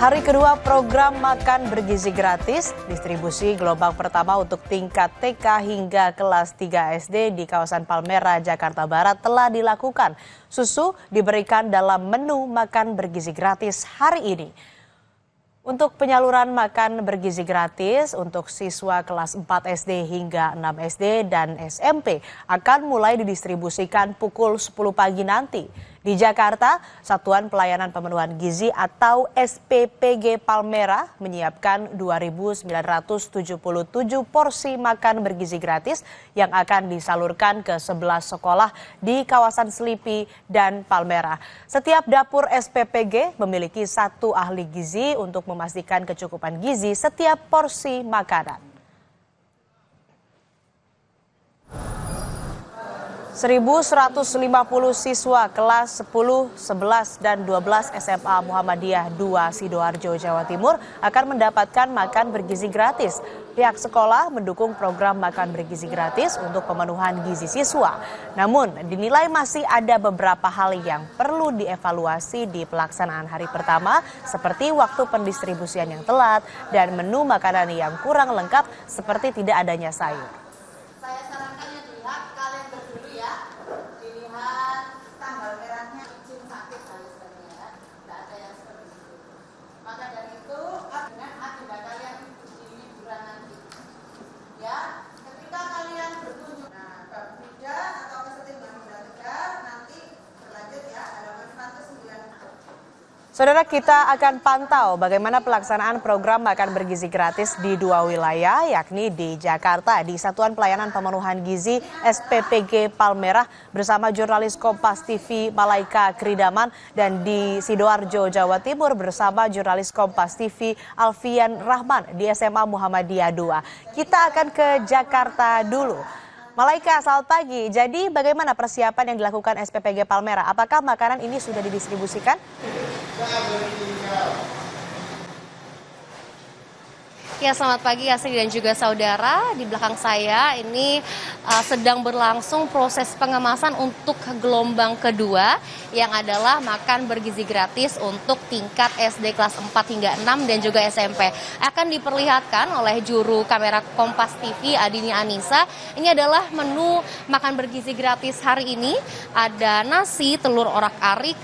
Hari kedua program Makan Bergizi Gratis, distribusi gelombang pertama untuk tingkat TK hingga kelas 3 SD di kawasan Palmerah, Jakarta Barat telah dilakukan. Susu diberikan dalam menu Makan Bergizi Gratis hari ini. Untuk penyaluran makan bergizi gratis untuk siswa kelas 4 SD hingga 6 SD dan SMP akan mulai didistribusikan pukul 10 pagi nanti. Di Jakarta, Satuan Pelayanan Pemenuhan Gizi atau SPPG Palmerah menyiapkan 2.977 porsi makan bergizi gratis yang akan disalurkan ke 11 sekolah di kawasan Selipi dan Palmerah. Setiap dapur SPPG memiliki satu ahli gizi untuk memastikan kecukupan gizi setiap porsi makanan. 1.150 siswa kelas 10, 11, dan 12 SMA Muhammadiyah 2 Sidoarjo, Jawa Timur akan mendapatkan makan bergizi gratis. Pihak sekolah mendukung program makan bergizi gratis untuk pemenuhan gizi siswa. Namun, dinilai masih ada beberapa hal yang perlu dievaluasi di pelaksanaan hari pertama, seperti waktu pendistribusian yang telat dan menu makanan yang kurang lengkap seperti tidak adanya sayur. Saudara, kita akan pantau bagaimana pelaksanaan program makan bergizi gratis di dua wilayah, yakni di Jakarta di Satuan Pelayanan Pemenuhan Gizi SPPG Palmerah bersama jurnalis Kompas TV Malaika Kridaman, dan di Sidoarjo, Jawa Timur bersama jurnalis Kompas TV Alfian Rahman di SMA Muhammadiyah 2. Kita akan ke Jakarta dulu. Malaika, selamat pagi. Jadi bagaimana persiapan yang dilakukan SPPG Palmerah? Apakah makanan ini sudah didistribusikan? Ya, selamat pagi Asri dan juga saudara. Di belakang saya ini sedang berlangsung proses pengemasan untuk gelombang kedua yang adalah makan bergizi gratis untuk tingkat SD kelas 4 hingga 6 dan juga SMP. Akan diperlihatkan oleh juru kamera Kompas TV Adini Anissa. Ini adalah menu makan bergizi gratis hari ini. Ada nasi, telur orak-arik,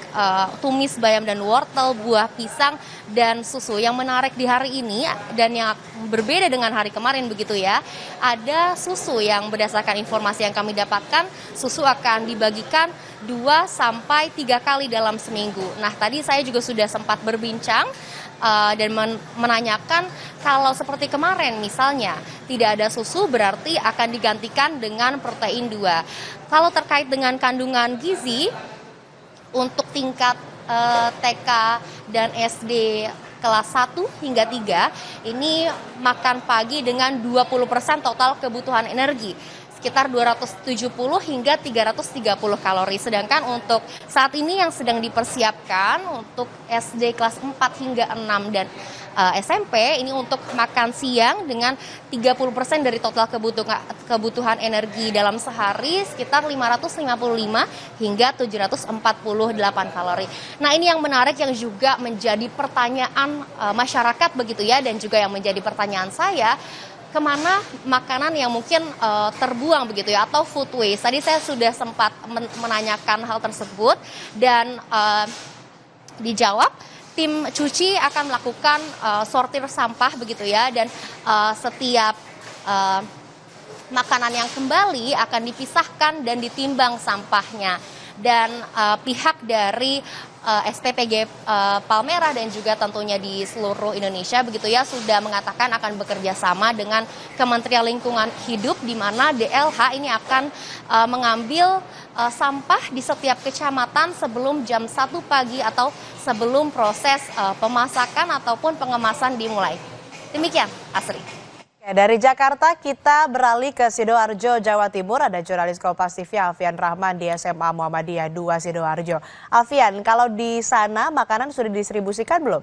tumis bayam dan wortel, buah pisang, dan susu. Yang menarik di hari ini dan yang berbeda dengan hari kemarin begitu ya, ada susu yang berdasarkan informasi yang kami dapatkan, susu akan dibagikan 2-3 kali dalam seminggu. Nah, tadi saya juga sudah sempat berbincang dan menanyakan kalau seperti kemarin misalnya tidak ada susu berarti akan digantikan dengan protein 2. Kalau terkait dengan kandungan gizi untuk tingkat TK dan SD kelas 1 hingga 3 ini makan pagi dengan 20% total kebutuhan energi, sekitar 270 hingga 330 kalori. Sedangkan untuk saat ini yang sedang dipersiapkan untuk SD kelas 4 hingga 6 dan SMP ini untuk makan siang dengan 30% dari total kebutuhan energi dalam sehari, sekitar 555 hingga 748 kalori. Nah, ini yang menarik yang juga menjadi pertanyaan masyarakat begitu ya, dan juga yang menjadi pertanyaan saya, kemana makanan yang mungkin terbuang begitu ya, atau food waste. Tadi saya sudah sempat menanyakan hal tersebut dan dijawab tim cuci akan melakukan sortir sampah begitu ya, dan setiap makanan yang kembali akan dipisahkan dan ditimbang sampahnya. Dan pihak dari SPPG Palmerah dan juga tentunya di seluruh Indonesia begitu ya sudah mengatakan akan bekerja sama dengan Kementerian Lingkungan Hidup, di mana DLH ini akan mengambil sampah di setiap kecamatan sebelum jam 1 pagi atau sebelum proses pemasakan ataupun pengemasan dimulai. Demikian, Asri. Dari Jakarta kita beralih ke Sidoarjo, Jawa Timur. Ada jurnalis Kompas TV Alfian Rahman di SMA Muhammadiyah 2 Sidoarjo. Alfian, kalau di sana makanan sudah didistribusikan belum?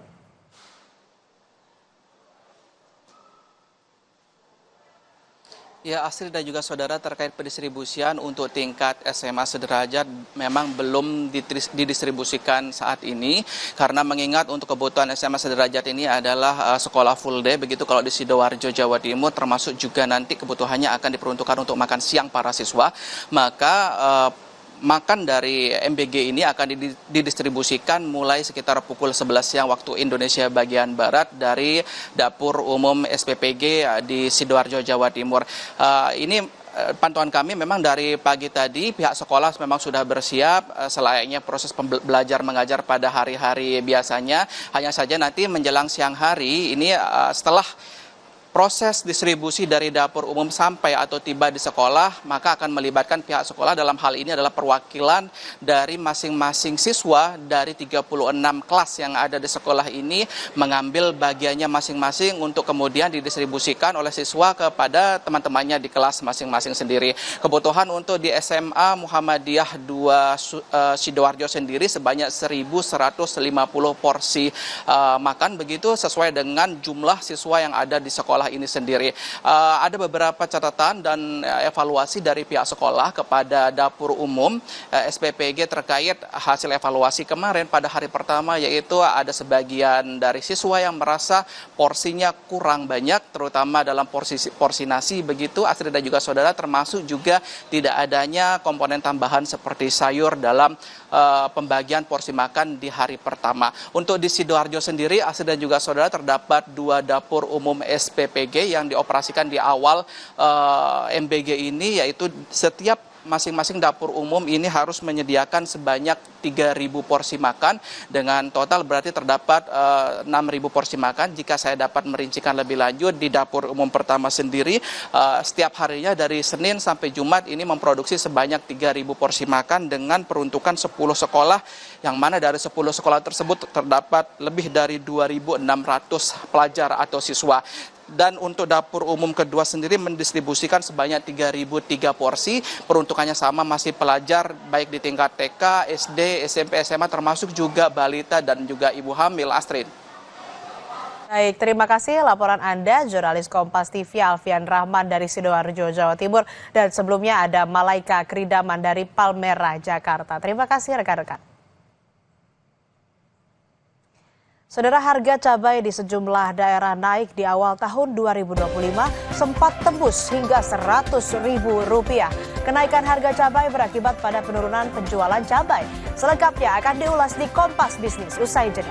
Ya, Astrid dan juga saudara, terkait pendistribusian untuk tingkat SMA sederajat memang belum didistribusikan saat ini karena mengingat untuk kebutuhan SMA sederajat ini adalah sekolah full day, begitu kalau di Sidoarjo, Jawa Timur, termasuk juga nanti kebutuhannya akan diperuntukkan untuk makan siang para siswa, maka makan dari MBG ini akan didistribusikan mulai sekitar pukul 11 siang waktu Indonesia bagian Barat dari Dapur Umum SPPG di Sidoarjo, Jawa Timur. Ini pantauan kami memang dari pagi tadi pihak sekolah memang sudah bersiap selayaknya proses belajar mengajar pada hari-hari biasanya. Hanya saja nanti menjelang siang hari ini setelah proses distribusi dari dapur umum sampai atau tiba di sekolah, maka akan melibatkan pihak sekolah. Dalam hal ini adalah perwakilan dari masing-masing siswa dari 36 kelas yang ada di sekolah ini mengambil bagiannya masing-masing untuk kemudian didistribusikan oleh siswa kepada teman-temannya di kelas masing-masing sendiri. Kebutuhan untuk di SMA Muhammadiyah 2 Sidoarjo sendiri sebanyak 1.150 porsi makan, begitu sesuai dengan jumlah siswa yang ada di sekolah ini sendiri. Ada beberapa catatan dan evaluasi dari pihak sekolah kepada dapur umum SPPG terkait hasil evaluasi kemarin pada hari pertama, yaitu ada sebagian dari siswa yang merasa porsinya kurang banyak, terutama dalam porsi nasi, begitu Astrid dan juga saudara, termasuk juga tidak adanya komponen tambahan seperti sayur dalam pembagian porsi makan di hari pertama. Untuk di Sidoarjo sendiri, Astrid dan juga saudara, terdapat 2 dapur umum SPPG yang dioperasikan di awal MBG ini, yaitu setiap masing-masing dapur umum ini harus menyediakan sebanyak 3.000 porsi makan, dengan total berarti terdapat 6.000 porsi makan. Jika saya dapat merincikan lebih lanjut, di dapur umum pertama sendiri setiap harinya dari Senin sampai Jumat ini memproduksi sebanyak 3.000 porsi makan dengan peruntukan 10 sekolah, yang mana dari 10 sekolah tersebut terdapat lebih dari 2.600 pelajar atau siswa. Dan untuk dapur umum kedua sendiri mendistribusikan sebanyak 3.003 porsi, peruntukannya sama, masih pelajar baik di tingkat TK, SD, SMP, SMA, termasuk juga balita dan juga ibu hamil. Astrid. Baik, terima kasih laporan Anda, jurnalis Kompas TV Alfian Rahman dari Sidoarjo, Jawa Timur. Dan sebelumnya ada Malaika Kridaman dari Palmerah, Jakarta. Terima kasih rekan-rekan. Saudara, harga cabai di sejumlah daerah naik di awal tahun 2025 sempat tembus hingga Rp100.000. Kenaikan harga cabai berakibat pada penurunan penjualan cabai. Selengkapnya akan diulas di Kompas Bisnis usai jeda.